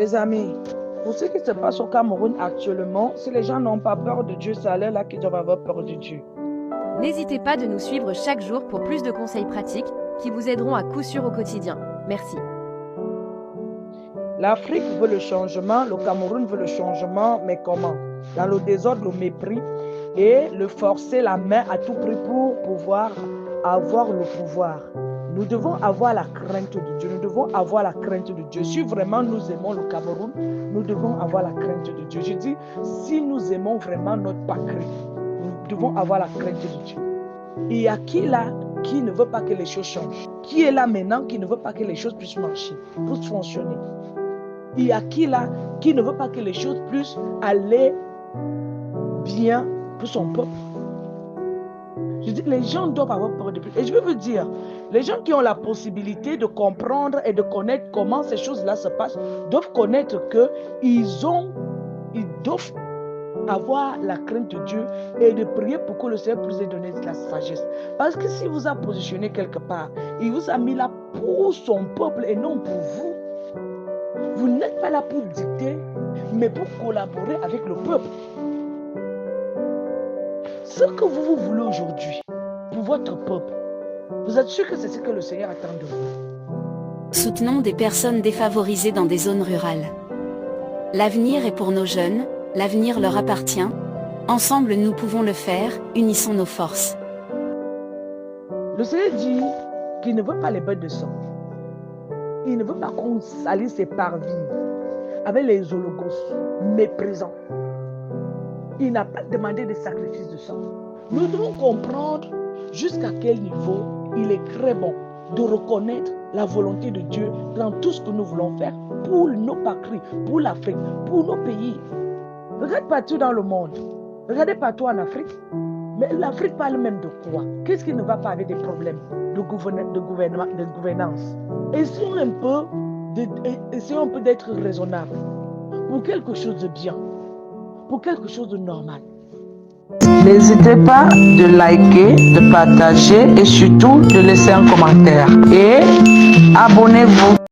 Les amis, pour ce qui se passe au Cameroun actuellement, si les gens n'ont pas peur de Dieu, c'est à là qu'ils doivent avoir peur de Dieu. N'hésitez pas de nous suivre chaque jour pour plus de conseils pratiques qui vous aideront à coup sûr au quotidien. Merci. L'Afrique veut le changement, le Cameroun veut le changement, mais comment? Dans le désordre, le mépris et le forcer la main à tout prix pour pouvoir avoir le pouvoir. Nous devons avoir la crainte de Dieu. Nous devons avoir la crainte de Dieu. Si vraiment nous aimons le Cameroun, nous devons avoir la crainte de Dieu. Je dis, si nous aimons vraiment notre patrie, nous devons avoir la crainte de Dieu. Il y a qui là qui ne veut pas que les choses changent? Qui est là maintenant qui ne veut pas que les choses puissent marcher, puissent fonctionner? Il y a qui là qui ne veut pas que les choses puissent aller bien pour son peuple? Je dis, les gens doivent avoir peur de plus. Et je veux vous dire, les gens qui ont la possibilité de comprendre et de connaître comment ces choses-là se passent, doivent connaître qu'ils doivent avoir la crainte de Dieu et de prier pour que le Seigneur puisse donner de la sagesse. Parce que s'il vous a positionné quelque part, il vous a mis là pour son peuple et non pour vous. Vous n'êtes pas là pour dicter, mais pour collaborer avec le peuple. Ce que vous voulez aujourd'hui pour votre peuple, vous êtes sûr que c'est ce que le Seigneur attend de vous? Soutenons des personnes défavorisées dans des zones rurales. L'avenir est pour nos jeunes, l'avenir leur appartient. Ensemble nous pouvons le faire, unissons nos forces. Le Seigneur dit qu'il ne veut pas les bêtes de sang. Il ne veut pas qu'on salisse ses parvis avec les hologos méprisants. Il n'a pas demandé de sacrifice de sang. Nous devons comprendre jusqu'à quel niveau il est très bon de reconnaître la volonté de Dieu dans tout ce que nous voulons faire pour nos patries, pour l'Afrique, pour nos pays. Regardez partout dans le monde. Regardez partout en Afrique. Mais l'Afrique parle même de quoi? Qu'est-ce qui ne va pas avec des problèmes de gouvernance? Essayons un peu d'être raisonnables pour quelque chose de bien, pour quelque chose de normal. N'hésitez pas de liker, de partager et surtout de laisser un commentaire. Et abonnez-vous.